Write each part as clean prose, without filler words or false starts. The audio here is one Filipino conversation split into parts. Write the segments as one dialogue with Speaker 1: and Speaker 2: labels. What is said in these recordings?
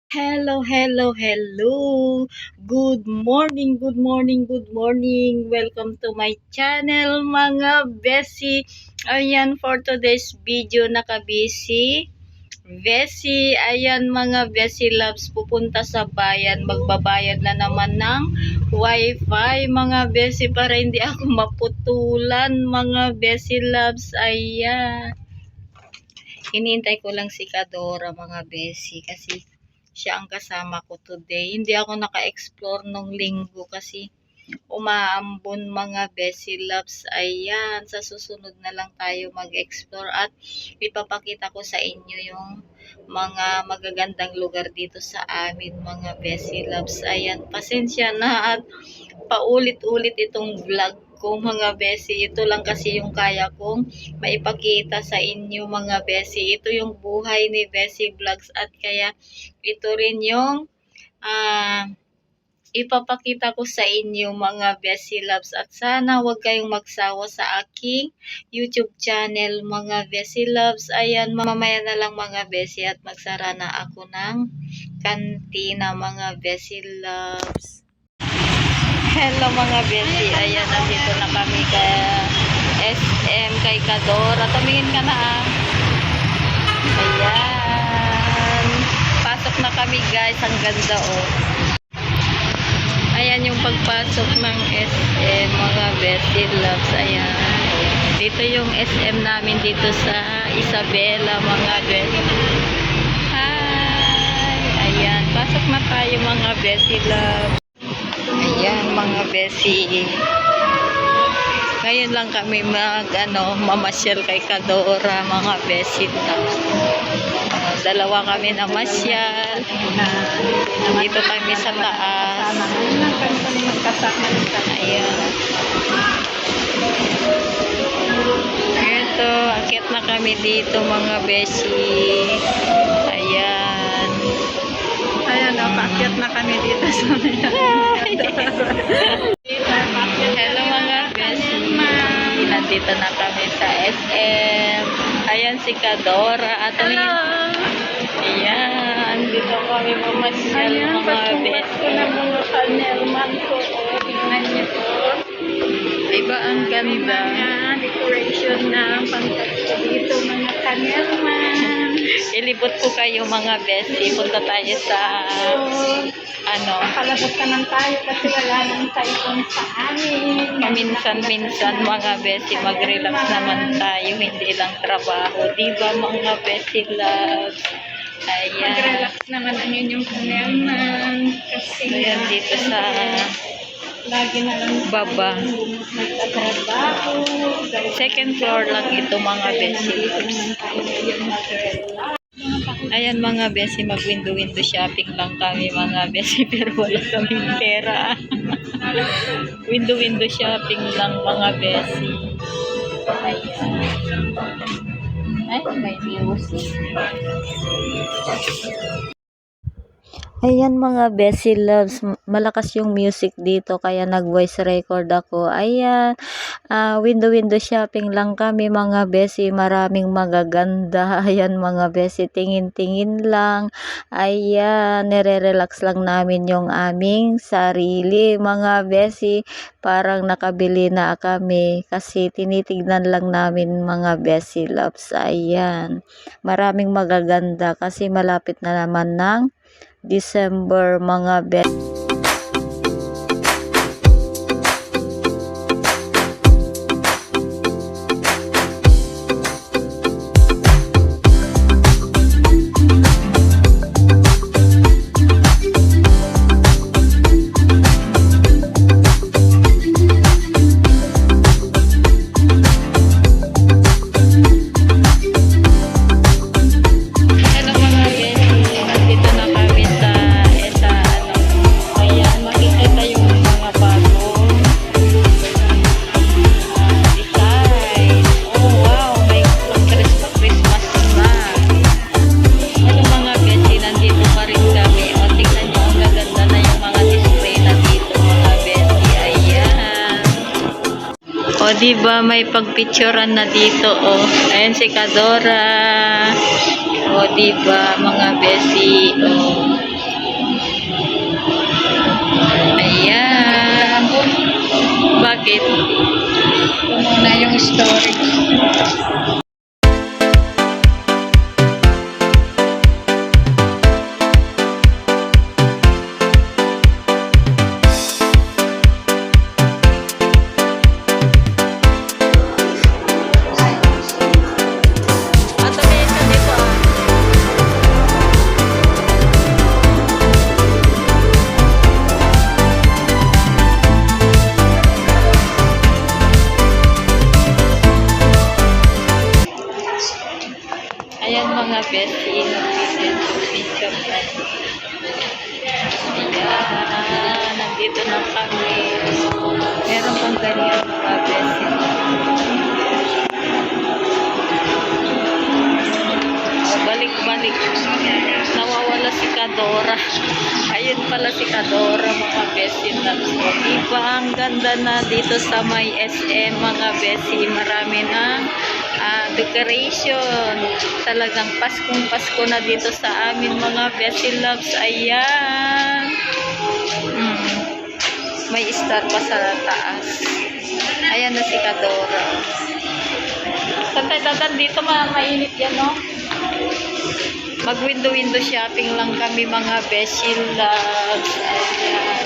Speaker 1: Hello, hello, hello. Good morning, good morning, good morning. Welcome to my channel, mga besi. Ayan, for today's video, nakabisi. Besi, ayan mga besi loves, pupunta sa bayan. Magbabayad na naman ng wifi, mga besi, para hindi ako maputulan, mga besi loves. Ayan. Hinihintay ko lang si Kadora, mga besi, kasi siya ang kasama ko today. Hindi ako naka-explore nung linggo kasi umaambon, mga besi loves. Ayan, sa susunod na lang tayo mag-explore at ipapakita ko sa inyo yung mga magagandang lugar dito sa amin, mga besi loves. Ayan, pasensya na at paulit-ulit itong vlog ko, mga besi. Ito lang kasi yung kaya kong maipakita sa inyo, mga besi. Ito yung buhay ni Besi Vlogs at kaya ito rin yung ipapakita ko sa inyo, mga Besi Loves. At sana wag kayong magsawa sa aking YouTube channel, mga Besi Loves. Ayan, mamaya na lang, mga Besi, at magsara na ako ng kantina, mga Besi Loves. Hello mga besi, ayan, nandito na kami kay SM, kay Kadora. Tumingin ka na Ayan, pasok na kami guys, ang ganda Ayan yung pagpasok ng SM, mga besi loves. Ayan, dito yung SM namin dito sa Isabela, mga besi. Hi, ayan, pasok na tayo, mga besi loves. Ayan mga besi, ngayon lang kami mamasyal kay Kadora, mga besi. Dalawa kami namasyal. Dito kami sa taas. Ayan. Ito, akit na kami dito, mga besi. Ayan.
Speaker 2: Ayan, paakyat na kami dito sa
Speaker 1: Hello mga besi, nandito na kami sa SM. Ayan si Kadora. Ayan, dito kami mamasyal, mga besi.
Speaker 2: Ayan, na mga kanelman ko. Tingnan niyo po.
Speaker 1: Diba ang ganda?
Speaker 2: Decoration na pangkasto dito, mga kanelman.
Speaker 1: Ilibot ko kayo, mga besi. Punta tayo sa
Speaker 2: Palabas naman tayo kasi wala nang typhoon sa amin.
Speaker 1: Minsan-minsan, mga besi, mag-relax naman tayo, hindi lang trabaho. Diba, mga besi loves? Ayan.
Speaker 2: Mag-relax naman ang inyong kanelman. Kasi
Speaker 1: ayan, dito sa
Speaker 2: lagi na lang
Speaker 1: baba.
Speaker 2: nagtatrabaho.
Speaker 1: Second floor lang ito, mga besi loves. Ayan mga besi, mag-window-window shopping lang kami, mga besi, pero wala kaming pera. Window-window shopping lang, mga besi. Ayan. Ay, may music. Ayan mga besi loves, malakas yung music dito kaya nag-voice record ako. Ayan, window shopping lang kami, mga besi, maraming magaganda. Ayan mga besi, tingin-tingin lang. Ayan, nire-relax lang namin yung aming sarili, mga besi. Parang nakabili na kami kasi tinitignan lang namin, mga besi loves. Ayan, maraming magaganda kasi malapit na naman ng December, mga besi. O, diba, may pagpicturan na dito, Ayan si Kadora. O, diba, mga besi, dito na kami. Meron pang ganyan mga besi. Balik-balik. Nawawala si Kadora. Ayun pala si Kadora mga besi. So, diba ang ganda na dito sa may SM mga besi. Marami na decoration. Talagang Paskong-Pasko na dito sa amin mga besi loves. Ayan. May star pa sa taas. Ayan na si Kadora. Saan tayo dadan dito? Mainit yan, no? Mag-window-window shopping lang kami mga beshi loves. Ayan.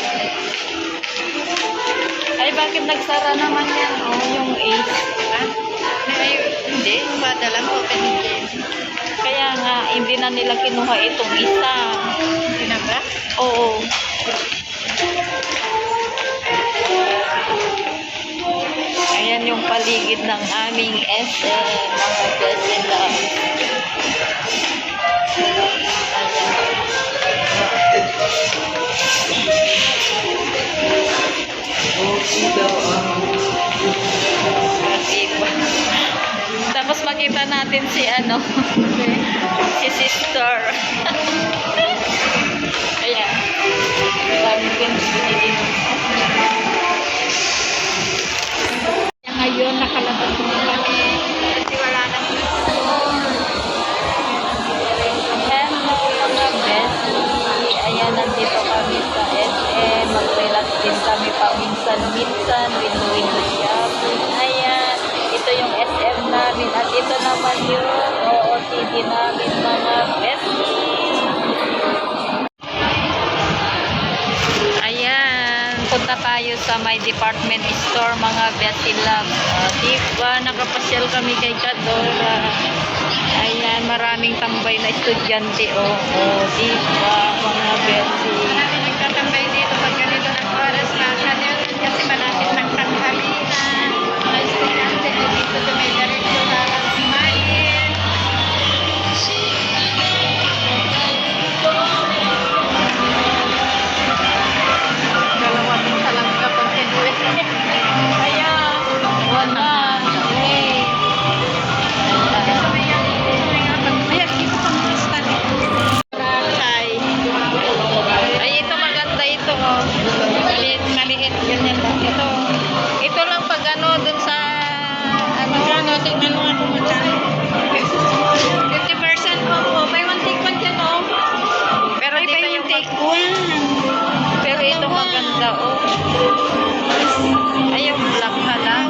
Speaker 1: Ay, bakit nagsara naman yan? Oh, yung Ace. Ha? Ay, hindi. Madalang open din. Kaya nga, hindi na nila kinuha itong isa. Hindi na ba? Oo. Ayan yung paligid ng aming SM, mga beshi loves. Tapos makita natin si si sister. Ayan. Daming pinili.
Speaker 2: Ngayon, nakalabas mo kami. Kasi wala nang
Speaker 1: Hello mga besi. Ayan, nandito kami sa SM. Mag-relax din kami paminsan-minsan. Window shopping. Ayan. Ito yung SM namin. At ito naman yung OOTD namin mga besi. Ayan. Punta tayo sa my department store mga besi love. Diba? Nakapasyal kami kay Kadora. Ayan, maraming tambay na estudyante. Diba, mga besi.
Speaker 2: marami nagtatambay dito pag ganito ng oras na kasi malapit ng tanghali na mga estudyante ay dito dumidiretso sa Ismail. Dalawa din talaga pag kinuwi.
Speaker 1: Ayan, wala. Hey. Ay, ito maganda ito, oh. Maliit, ganyan lang. Ito lang pag dun sa,
Speaker 2: Tingnan mo ako magkano. 50% po po. May one take one dyan, oh.
Speaker 1: pero
Speaker 2: Ay,
Speaker 1: dito
Speaker 2: may
Speaker 1: yung
Speaker 2: one take one.
Speaker 1: pero ito maganda, oh. Ay, yung black na lang.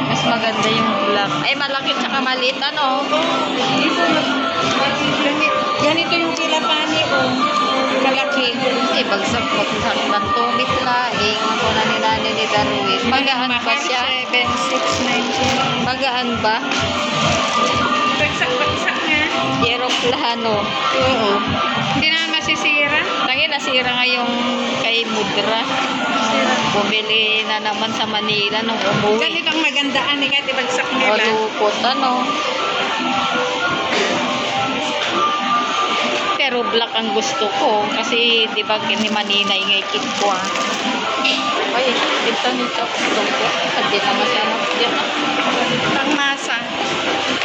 Speaker 1: Mas maganda yung black. Ay, malaki tsaka maliit, ano?
Speaker 2: Ganito yung kilapani, oh. Malaki.
Speaker 1: Hindi, bagsak ng tumit laing. Ako na ni Nani ni Darwin. Magaan ba siya?
Speaker 2: 7,690.
Speaker 1: Magaan ba?
Speaker 2: Bagsak-bagsak nga.
Speaker 1: Aeroplano.
Speaker 2: Oo. Hindi naman masisira.
Speaker 1: Tangin, nasira nga yung kay Mudra.
Speaker 2: Sira.
Speaker 1: Bumili na naman sa Manila nung umuwi.
Speaker 2: Ganito ang magandaan eh, kahit ibagsak
Speaker 1: O,
Speaker 2: nila.
Speaker 1: lupot, ano? Pero black ang gusto ko. Kasi, di ba, ni Manina ingay kit ko, ah. Ay, ito nito. Gusto ko. Hindi na masarap. Diyan, ah.
Speaker 2: Ang masa.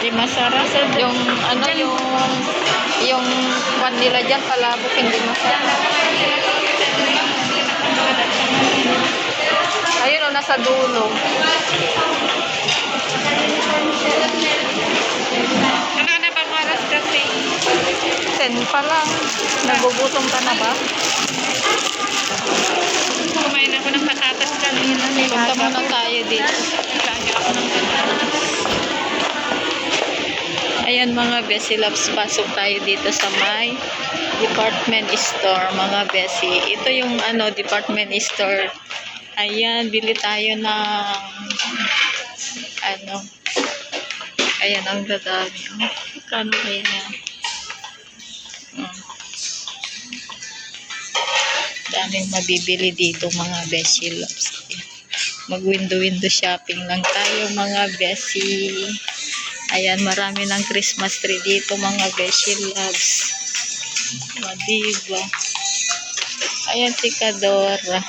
Speaker 1: Di masarap. Yung, ano, yung kwan nila dyan, palabok, hindi masarap. Ayun, o, nasa dulo.
Speaker 2: Ano na bang oras kasi?
Speaker 1: 10 pa lang. Nagugutom ka na ba?
Speaker 2: Kumain ako ng patatas kanina.
Speaker 1: Punta muna tayo dito.
Speaker 2: Lagi ako ng patatas.
Speaker 1: Ayan mga besi loves, pasok tayo dito sa my department store mga besi. Ito yung department store. Ayan, bili tayo ng ayan, ang dadami. Kano kaya yan? Daming mabibili dito mga besi loves. Mag window shopping lang tayo mga besi. Ayan, marami ng Christmas tree dito mga beshi loves. Diba? Ayan si Kadora.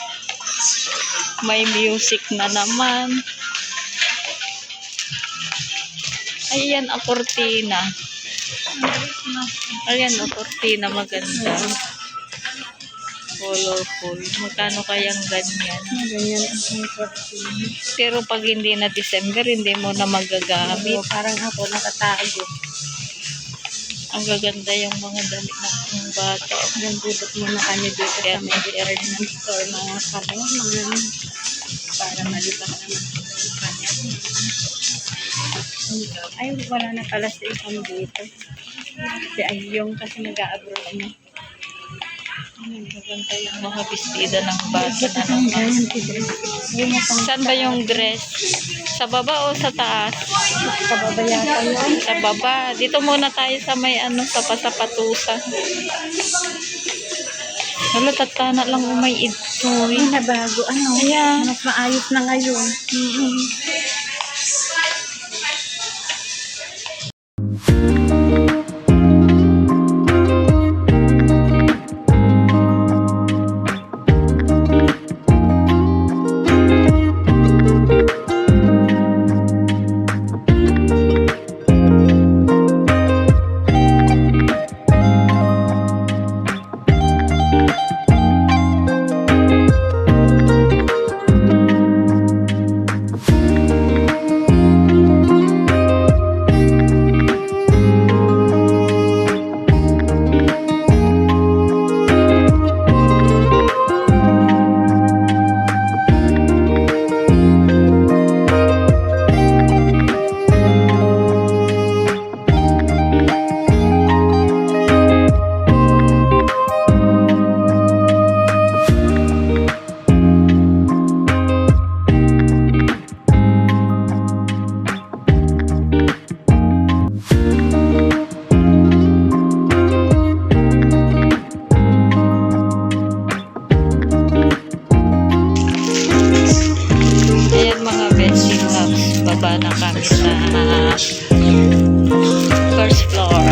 Speaker 1: May music na naman. Ayan, ang kortina. Ayan, ang kortina. Maganda. Colorful. Magkano kayang ganyan?
Speaker 2: Ganyan ang kortina.
Speaker 1: Pero pag hindi na December, hindi mo na magagamit.
Speaker 2: Parang ako nakatago.
Speaker 1: Ang gaganda yung mga damit ng bata.
Speaker 2: Yung budot mo na kanya dito sa may department store, mga kamo, para malibang naman yung kanya. Ay, wala na pala si isang dito. Si Ayong kasi nag-a-abroad mo.
Speaker 1: Ang gaganda yung mga bestida ng bata na naman. Saan ba yung dress? Sa baba o sa taas?
Speaker 2: Kababayata yun.
Speaker 1: Sa baba. Dito muna tayo sa may sapatusa. Wala, tatana lang umay ito.
Speaker 2: Ay, nabago. Ano?
Speaker 1: Ayan.
Speaker 2: Mas maayos na ngayon.
Speaker 1: Baba na kami sa first floor.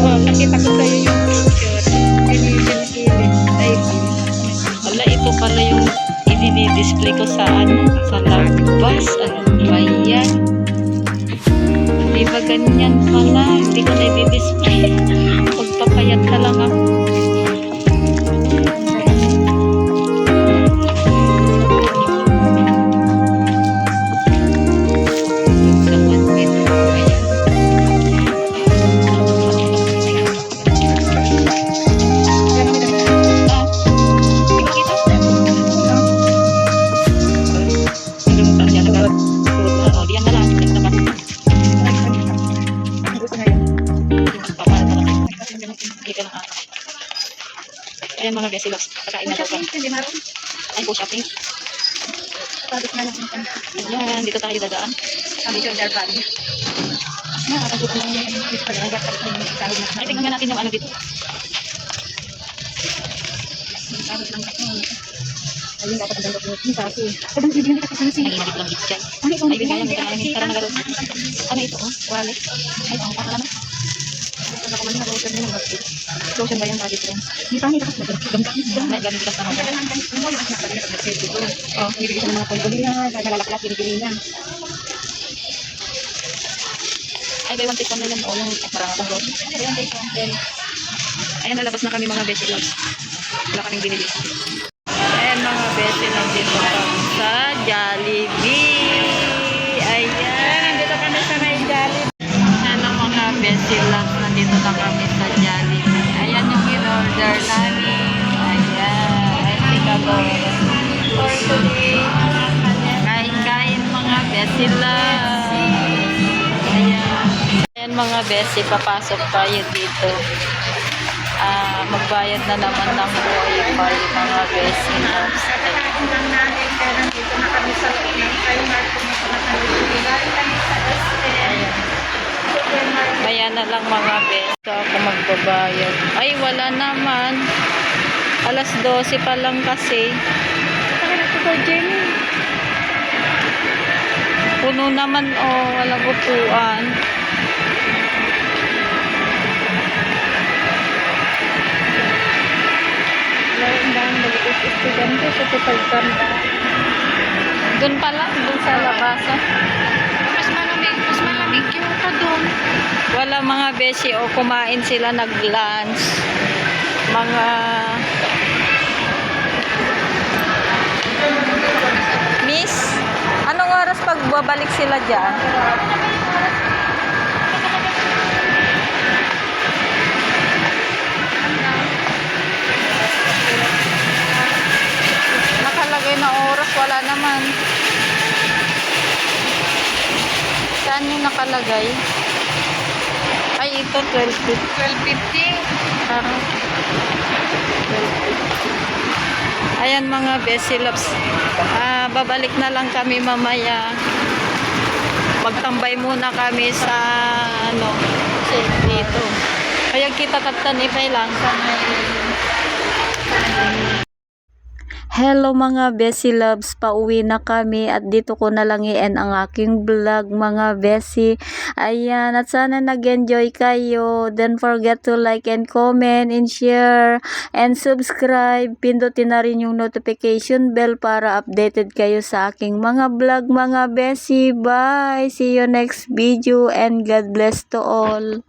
Speaker 1: At
Speaker 2: nakita ko sa'yo yung picture.
Speaker 1: wala, ito pala yung i-display ko sa sa labas. Ano ba yan? Di ba ganyan pala? Hindi ko na i-display. Magpapayat na lang ako. Ayan mga besilos, kakain na daw kami. Ay po shopping. Ayan, dito tayo dadaan.
Speaker 2: Kami yung Darban.
Speaker 1: Ay, tingnan nga natin yung ano dito.
Speaker 2: Ayun, dapat ang ganda ko yung saso. Sabang bibigyan kita kasi
Speaker 1: Ay, hinagit lang dito dyan.
Speaker 2: ano ito?
Speaker 1: Ay, bigyan lang dito. Tara na garo. Ano ito? Oh?
Speaker 2: Wallet.
Speaker 1: Ay, ang pakala na.
Speaker 2: Lotion ba yan, body cream? Hindi pa, hindi pa.
Speaker 1: Ay, ganun bigas na ako.
Speaker 2: Oh, bibigyan sa mga pulbuli na, gagalak-lak, binibili na.
Speaker 1: Ay, by one take one na lang. O, yung parang akong lotion. Ayan, nalabas na kami mga besilos. Wala kaming binili. Ayan mga besi, nandito kami sa Jollibee. nandito na kami sa Jollibee. Ayan yung in-order namin. Ayan. Ay, tikabos.
Speaker 2: For today,
Speaker 1: Kain-kain mga besi love. Ayan. Ayan mga besi, papasok tayo dito. Magbayad na naman ng wifi mga besi loves.
Speaker 2: kakakain lang namin. Kaya nandito na kami sa loob ng Primark. Pumunta na kami dito. Galing kami sa SM. Supermarket.
Speaker 1: Kaya na lang mga besi. Ako magbabayad. Ay, wala naman. Alas 12 pa lang kasi.
Speaker 2: Saka na ito, Jenny.
Speaker 1: Puno naman walang upuan.
Speaker 2: Laring dahil nag-iis estudyante sa tutag ganda.
Speaker 1: Doon pa lang, doon sa labasan.
Speaker 2: Mas malamig yung ka doon.
Speaker 1: Wala mga beshi kumain sila nag-lunch. Mga Miss, anong oras pagbabalik sila dyan? Nakalagay na oras, wala naman. Saan yung nakalagay? Ay, ito 12:50.
Speaker 2: 12:50.
Speaker 1: Parang 12:50. Ayan mga besi loves. Babalik na lang kami mamaya. Magtambay muna kami sa dito. Kaya kita katanipay lang sa Hello mga Besi Loves, pauwi na kami at dito ko na lang i-end ang aking vlog mga Besi. Ayan, at sana nag-enjoy kayo. Don't forget to like and comment and share and subscribe. Pindutin na rin yung notification bell para updated kayo sa aking mga vlog mga Besi. Bye! See you next video and God bless to all.